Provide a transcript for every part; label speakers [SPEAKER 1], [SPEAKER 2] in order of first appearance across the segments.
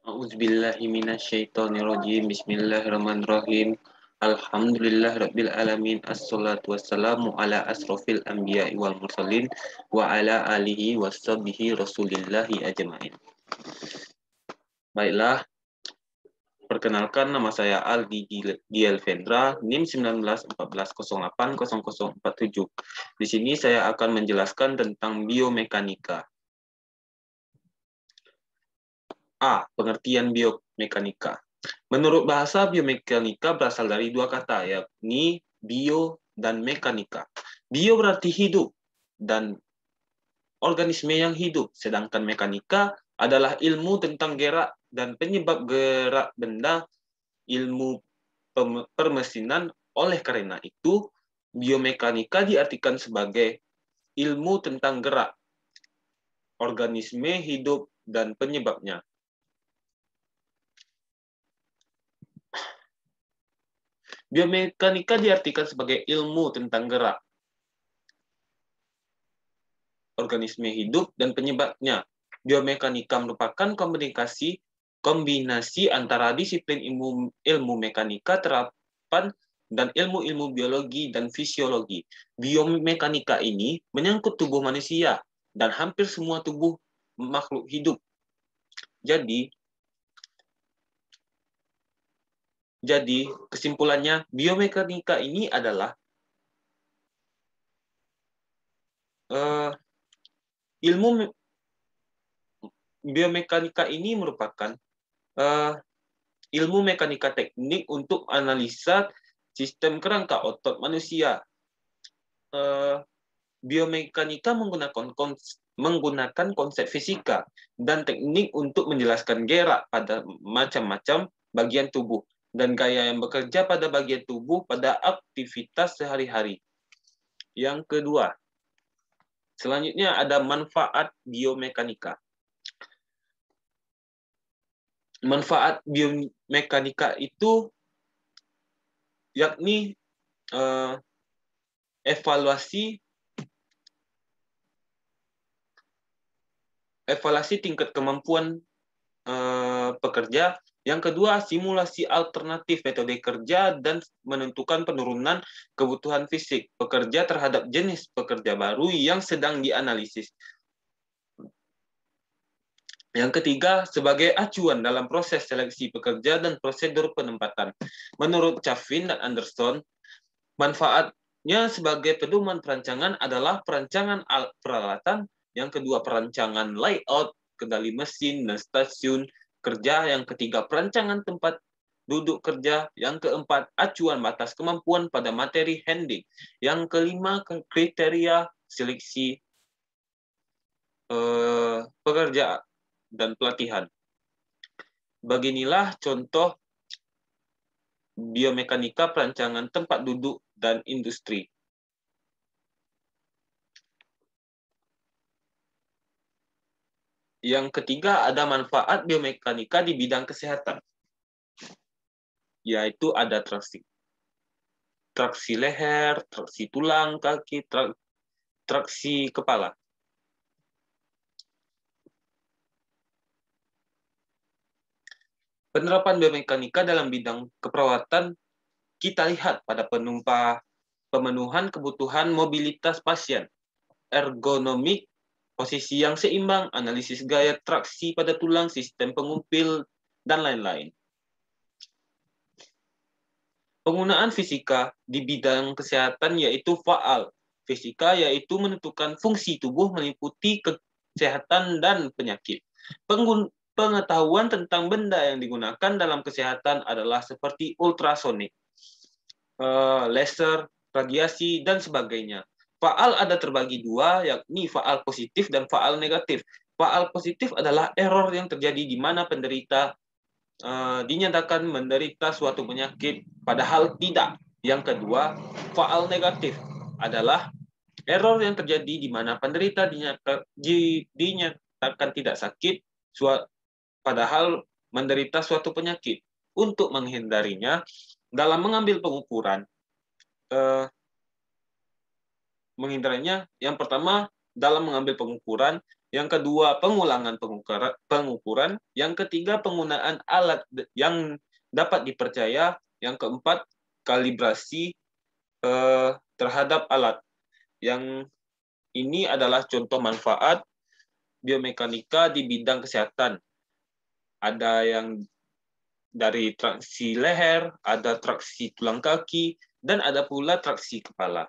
[SPEAKER 1] A'udzubillahi minasyaitonirrajim. Bismillahirrahmanirrahim. Alhamdulillahirabbil alamin. Assalatu wassalamu ala asrofil anbiya'i wal mursalin wa ala alihi washabihi rasulillahi ajmain. Baiklah, perkenalkan nama saya Aldi Gielvendra, NIM 1914080047. Di sini saya akan menjelaskan tentang biomekanika. A. Pengertian biomekanika. Menurut bahasa, biomekanika berasal dari dua kata, yakni bio dan mekanika. Bio berarti hidup dan organisme yang hidup, sedangkan mekanika adalah ilmu tentang gerak dan penyebab gerak benda, ilmu permesinan. Oleh karena itu, biomekanika diartikan sebagai ilmu tentang gerak, organisme hidup, dan penyebabnya. Biomekanika diartikan sebagai ilmu tentang gerak, organisme hidup, dan penyebabnya. Biomekanika merupakan kombinasi antara disiplin ilmu mekanika terapan dan ilmu-ilmu biologi dan fisiologi. Biomekanika ini menyangkut tubuh manusia dan hampir semua tubuh makhluk hidup. Jadi kesimpulannya, biomekanika ini adalah biomekanika ini merupakan ilmu mekanika teknik untuk analisa sistem kerangka otot manusia. Biomekanika menggunakan konsep fisika dan teknik untuk menjelaskan gerak pada macam-macam bagian tubuh dan gaya yang bekerja pada bagian tubuh pada aktivitas sehari-hari. Yang kedua, selanjutnya ada manfaat biomekanika. Manfaat biomekanika itu yakni evaluasi tingkat kemampuan pekerja. Yang kedua, simulasi alternatif metode kerja dan menentukan penurunan kebutuhan fisik pekerja terhadap jenis pekerja baru yang sedang dianalisis. Yang ketiga, sebagai acuan dalam proses seleksi pekerja dan prosedur penempatan. Menurut Chaffin dan Anderson, manfaatnya sebagai pedoman perancangan adalah perancangan alat peralatan, yang kedua perancangan layout, kendali mesin dan stasiun kerja, yang ketiga perancangan tempat duduk kerja, yang keempat acuan batas kemampuan pada materi handling, yang kelima kriteria seleksi pekerja dan pelatihan. Beginilah contoh biomekanika perancangan tempat duduk dan industri. Yang ketiga, ada manfaat biomekanika di bidang kesehatan, yaitu ada traksi leher, traksi tulang, kaki, traksi kepala. Penerapan biomekanika dalam bidang keperawatan kita lihat pada pemenuhan kebutuhan mobilitas pasien, ergonomik, posisi yang seimbang, analisis gaya traksi pada tulang, sistem pengumpil, dan lain-lain. Penggunaan fisika di bidang kesehatan yaitu faal. Fisika yaitu menentukan fungsi tubuh meliputi kesehatan dan penyakit. Pengetahuan tentang benda yang digunakan dalam kesehatan adalah seperti ultrasonik, laser, radiasi, dan sebagainya. Faal ada terbagi dua, yakni faal positif dan faal negatif. Faal positif adalah error yang terjadi di mana penderita dinyatakan menderita suatu penyakit, padahal tidak. Yang kedua, faal negatif adalah error yang terjadi di mana penderita dinyatakan tidak sakit, padahal menderita suatu penyakit. Untuk menghindarinya, dalam mengambil pengukuran, yang pertama, dalam mengambil pengukuran, Yang kedua, pengulangan pengukuran. Yang ketiga, penggunaan alat yang dapat dipercaya. Yang keempat, kalibrasi terhadap alat. Yang ini adalah contoh manfaat biomekanika di bidang kesehatan. Ada yang dari traksi leher, ada traksi tulang kaki, dan ada pula traksi kepala.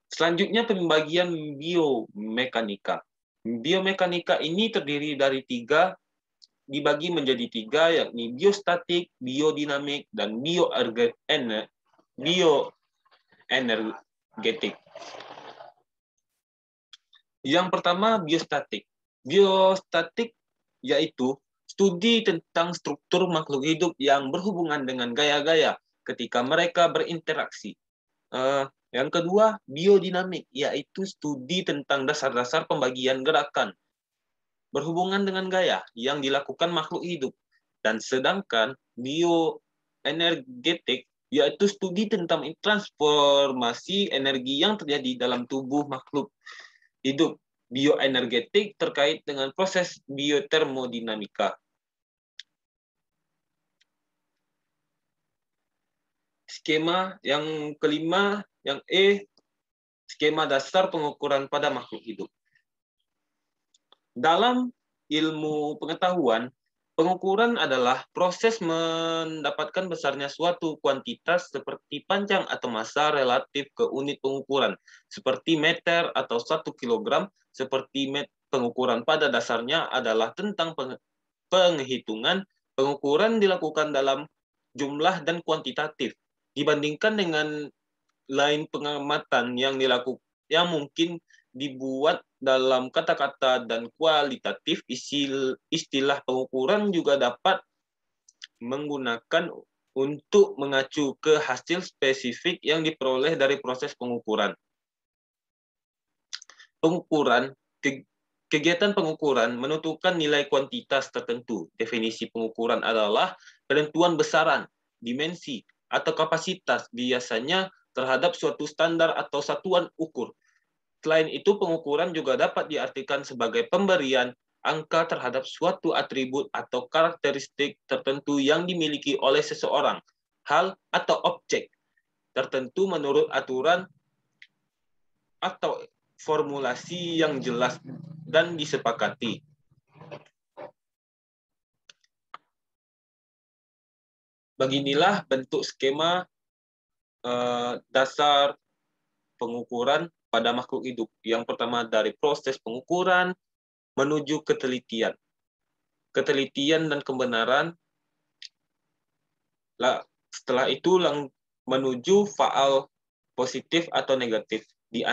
[SPEAKER 1] Selanjutnya pembagian biomekanika. Biomekanika ini terdiri dari dibagi menjadi tiga, yakni biostatik, biodinamik, dan bioenergetik. Yang pertama, biostatik. Biostatik yaitu studi tentang struktur makhluk hidup yang berhubungan dengan gaya-gaya ketika mereka berinteraksi. Yang kedua, biodinamik, yaitu studi tentang dasar-dasar pembagian gerakan berhubungan dengan gaya yang dilakukan makhluk hidup. Dan sedangkan bioenergetik, yaitu studi tentang transformasi energi yang terjadi dalam tubuh makhluk hidup. Bioenergetik terkait dengan proses biotermodinamika. Skema yang kelima, yang E, skema dasar pengukuran pada makhluk hidup. Dalam ilmu pengetahuan, pengukuran adalah proses mendapatkan besarnya suatu kuantitas seperti panjang atau massa relatif ke unit pengukuran, seperti meter atau 1 kilogram, seperti pengukuran pada dasarnya adalah tentang penghitungan. Pengukuran dilakukan dalam jumlah dan kuantitatif, dibandingkan dengan lain pengamatan yang mungkin dibuat dalam kata-kata dan kualitatif. Istilah pengukuran juga dapat menggunakan untuk mengacu ke hasil spesifik yang diperoleh dari proses pengukuran. Kegiatan pengukuran menentukan nilai kuantitas tertentu. Definisi pengukuran adalah penentuan besaran, dimensi, atau kapasitas biasanya terhadap suatu standar atau satuan ukur. Selain itu, pengukuran juga dapat diartikan sebagai pemberian angka terhadap suatu atribut atau karakteristik tertentu yang dimiliki oleh seseorang, hal, atau objek tertentu menurut aturan atau formulasi yang jelas dan disepakati. Beginilah bentuk skema dasar pengukuran pada makhluk hidup. Yang pertama dari proses pengukuran menuju ketelitian. Ketelitian dan kebenaran. Setelah itu menuju faal positif atau negatif. Di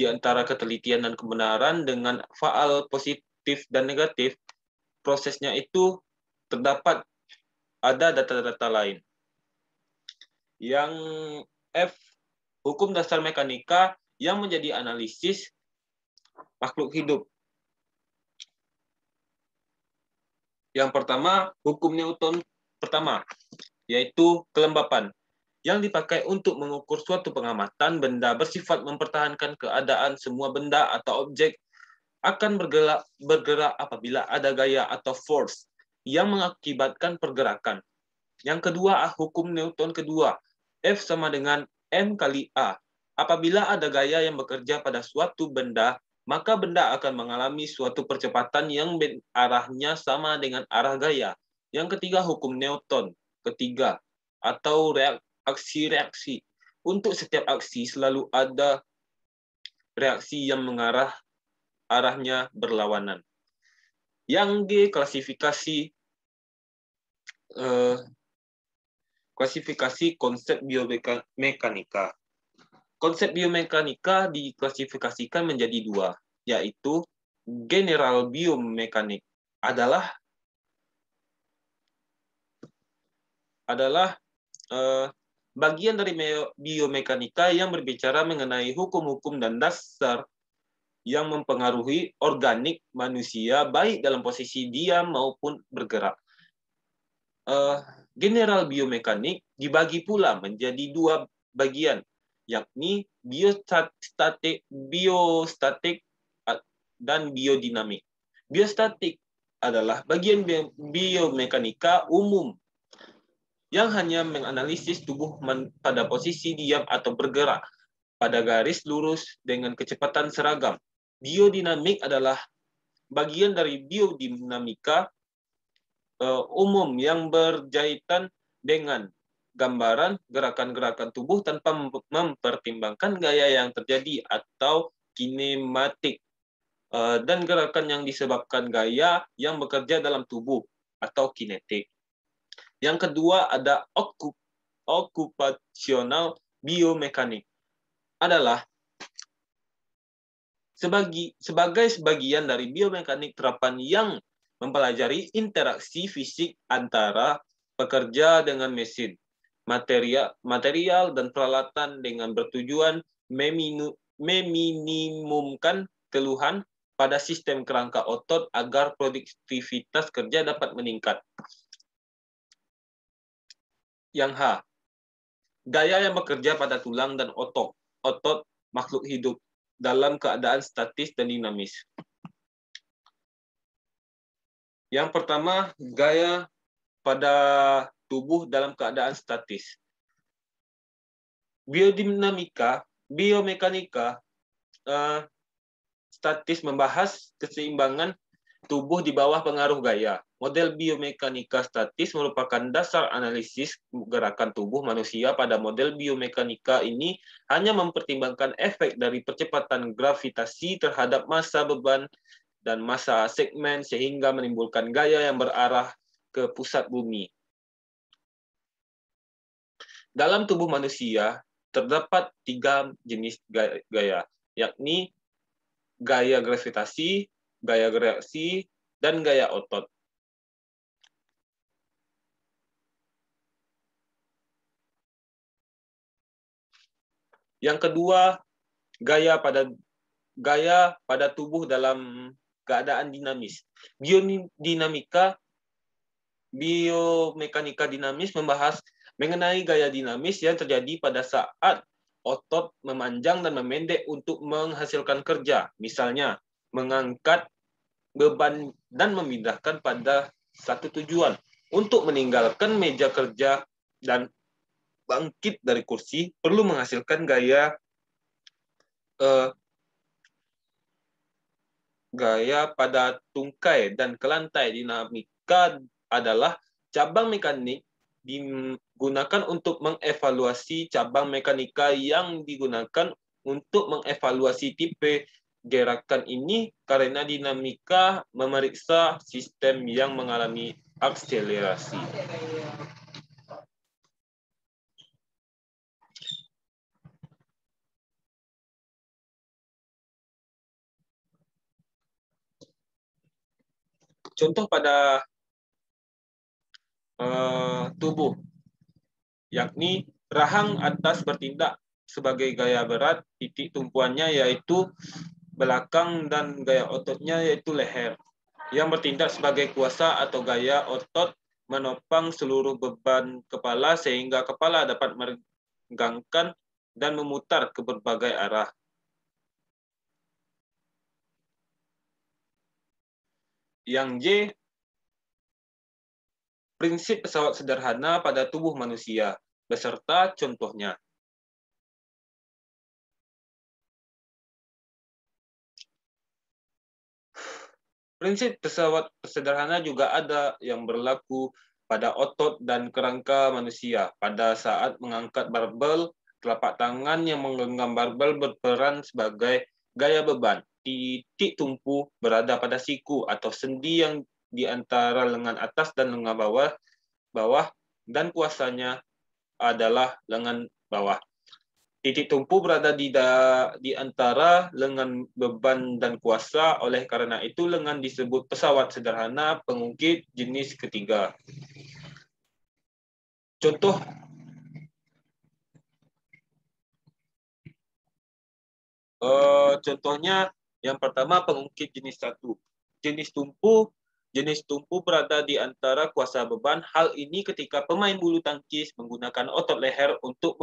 [SPEAKER 1] antara ketelitian dan kebenaran dengan faal positif dan negatif, prosesnya itu terdapat ada data-data lain. Yang F, hukum dasar mekanika yang menjadi analisis makhluk hidup. Yang pertama, hukum Newton pertama, yaitu kelembapan, yang dipakai untuk mengukur suatu pengamatan benda bersifat mempertahankan keadaan semua benda atau objek akan bergerak apabila ada gaya atau force yang mengakibatkan pergerakan. Yang kedua, hukum Newton kedua, F sama dengan M kali A. Apabila ada gaya yang bekerja pada suatu benda, maka benda akan mengalami suatu percepatan yang arahnya sama dengan arah gaya. Yang ketiga, hukum Newton ketiga, atau aksi-reaksi. Untuk setiap aksi selalu ada reaksi yang mengarah arahnya berlawanan. Yang G, klasifikasi konsep biomekanika. Konsep biomekanika diklasifikasikan menjadi dua, yaitu general biomekanik adalah bagian dari biomekanika yang berbicara mengenai hukum-hukum dan dasar yang mempengaruhi organik manusia baik dalam posisi diam maupun bergerak. General biomekanik dibagi pula menjadi dua bagian, yakni biostatik dan biodinamik. Biostatik adalah bagian biomekanika umum yang hanya menganalisis tubuh pada posisi diam atau bergerak pada garis lurus dengan kecepatan seragam. Biodinamik adalah bagian dari biodinamika umum yang berkaitan dengan gambaran gerakan-gerakan tubuh tanpa mempertimbangkan gaya yang terjadi atau kinematik dan gerakan yang disebabkan gaya yang bekerja dalam tubuh atau kinetik. Yang kedua ada okupasional biomekanik adalah sebagai sebagian dari biomekanik terapan yang mempelajari interaksi fisik antara pekerja dengan mesin, material dan peralatan dengan bertujuan meminimumkan keluhan pada sistem kerangka otot agar produktivitas kerja dapat meningkat. Yang H, gaya yang bekerja pada tulang dan otot makhluk hidup dalam keadaan statis dan dinamis. Yang pertama, gaya pada tubuh dalam keadaan statis. Biomekanika statis membahas keseimbangan tubuh di bawah pengaruh gaya. Model biomekanika statis merupakan dasar analisis gerakan tubuh manusia. Pada model biomekanika ini hanya mempertimbangkan efek dari percepatan gravitasi terhadap massa beban dan massa segmen sehingga menimbulkan gaya yang berarah ke pusat bumi. Dalam tubuh manusia terdapat 3 jenis gaya, yakni gaya gravitasi, gaya reaksi, dan gaya otot. Yang kedua, gaya pada tubuh dalam keadaan dinamis. Biomekanika dinamis membahas mengenai gaya dinamis yang terjadi pada saat otot memanjang dan memendek untuk menghasilkan kerja. Misalnya, mengangkat beban dan memindahkan pada satu tujuan. Untuk meninggalkan meja kerja dan bangkit dari kursi perlu menghasilkan gaya pada tungkai dan kelantai. Dinamika adalah cabang mekanik digunakan untuk mengevaluasi cabang mekanika yang digunakan untuk mengevaluasi tipe gerakan ini karena dinamika memeriksa sistem yang mengalami akselerasi. Contoh pada tubuh, yakni rahang atas bertindak sebagai gaya berat, titik tumpuannya yaitu belakang dan gaya ototnya yaitu leher. Yang bertindak sebagai kuasa atau gaya otot menopang seluruh beban kepala sehingga kepala dapat meregangkan dan memutar ke berbagai arah. Yang J, prinsip pesawat sederhana pada tubuh manusia, beserta contohnya. Prinsip pesawat sederhana juga ada yang berlaku pada otot dan kerangka manusia. Pada saat mengangkat barbel, telapak tangan yang menggenggam barbel berperan sebagai gaya beban. Titik tumpu berada pada siku atau sendi yang di antara lengan atas dan lengan bawah dan kuasanya adalah lengan bawah. Titik tumpu berada di antara lengan beban dan kuasa, oleh karena itu lengan disebut pesawat sederhana pengungkit jenis ketiga. Contohnya yang pertama pengungkit jenis 1. Jenis tumpu berada di antara kuasa beban. Hal ini ketika pemain bulu tangkis menggunakan otot leher untuk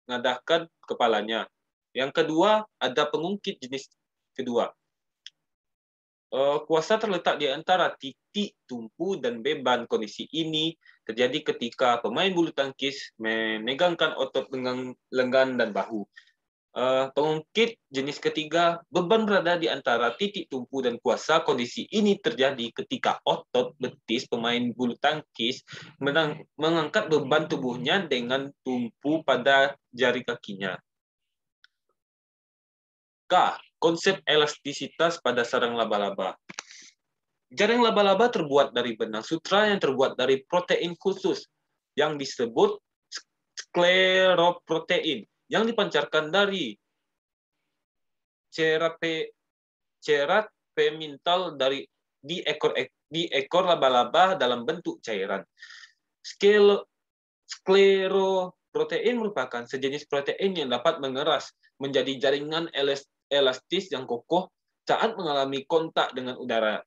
[SPEAKER 1] mengadahkan kepalanya. Yang kedua, ada pengungkit jenis kedua. Kuasa terletak di antara titik, tumpu, dan beban. Kondisi ini terjadi ketika pemain bulu tangkis memegangkan otot lengan dan bahu. Pengungkit jenis ketiga, beban berada di antara titik, tumpu, dan kuasa. Kondisi ini terjadi ketika otot betis pemain bulu tangkis mengangkat beban tubuhnya dengan tumpu pada jari kakinya. K. Konsep elastisitas pada sarang laba-laba. Jaring laba-laba terbuat dari benang sutra yang terbuat dari protein khusus yang disebut skleroprotein yang dipancarkan dari cerat pemintal di ekor laba-laba dalam bentuk cairan. Skleroprotein merupakan sejenis protein yang dapat mengeras menjadi jaringan elastis yang kokoh saat mengalami kontak dengan udara.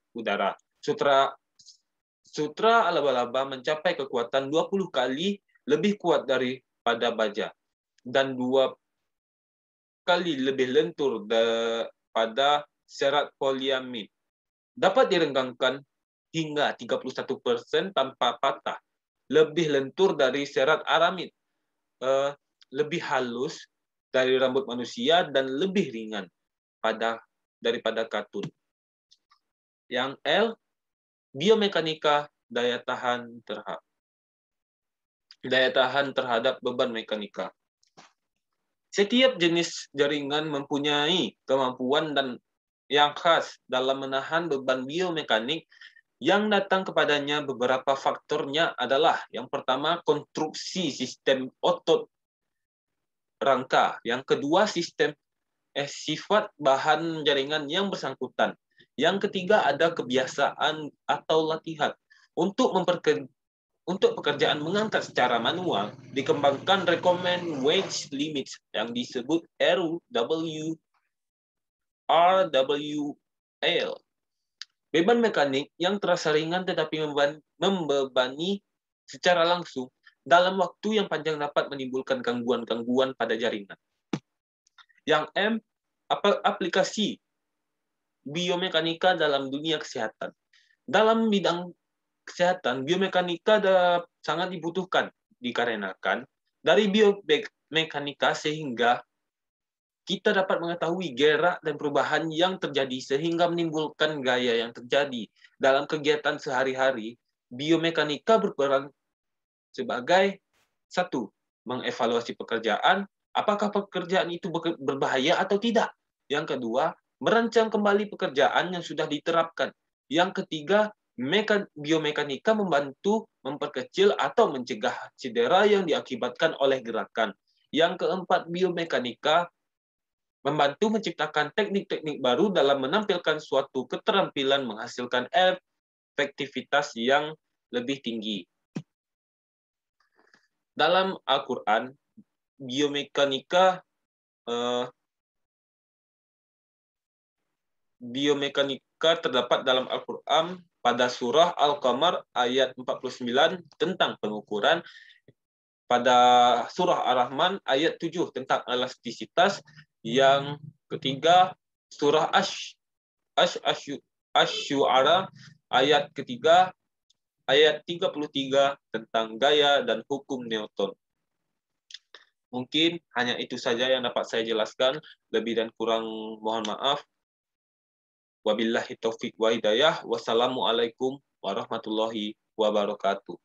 [SPEAKER 1] Sutra laba-laba mencapai kekuatan 20 kali lebih kuat daripada baja dan 2 kali lebih lentur daripada serat poliamid. Dapat direnggangkan hingga 31% tanpa patah. Lebih lentur dari serat aramid, lebih halus dari rambut manusia, dan lebih ringan daripada katun. Yang L, biomekanika daya tahan terhadap beban mekanika. Setiap jenis jaringan mempunyai kemampuan yang khas dalam menahan beban biomekanik yang datang kepadanya. Beberapa faktornya adalah: yang pertama, konstruksi sistem otot rangka; yang kedua, sifat bahan jaringan yang bersangkutan; yang ketiga, ada kebiasaan atau latihan. Untuk pekerjaan mengangkat secara manual, dikembangkan recommend weight limits yang disebut RWL. Beban mekanik yang terasa ringan tetapi membebani secara langsung dalam waktu yang panjang dapat menimbulkan gangguan-gangguan pada jaringan. Yang M, aplikasi biomekanika dalam dunia kesehatan. Dalam bidang kesehatan, biomekanika sangat dibutuhkan dikarenakan dari biomekanika sehingga kita dapat mengetahui gerak dan perubahan yang terjadi sehingga menimbulkan gaya yang terjadi dalam kegiatan sehari-hari. Biomekanika berperan sebagai: 1. Mengevaluasi pekerjaan, apakah pekerjaan itu berbahaya atau tidak. Yang kedua, merancang kembali pekerjaan yang sudah diterapkan. Yang ketiga, biomekanika membantu memperkecil atau mencegah cedera yang diakibatkan oleh gerakan. Yang keempat, biomekanika membantu menciptakan teknik-teknik baru dalam menampilkan suatu keterampilan menghasilkan efektivitas yang lebih tinggi. Dalam Al-Quran, biomekanika terdapat dalam Al-Quran pada surah Al-Qamar ayat 49 tentang pengukuran, pada surah Ar-Rahman ayat 7 tentang elastisitas, yang ketiga surah Asy-Syu'ara ayat ketiga ayat 33 tentang gaya dan hukum Newton. Mungkin hanya itu saja yang dapat saya jelaskan. Lebih dan kurang mohon maaf. Wabillahi taufik wa hidayah. Wassalamualaikum warahmatullahi wabarakatuh.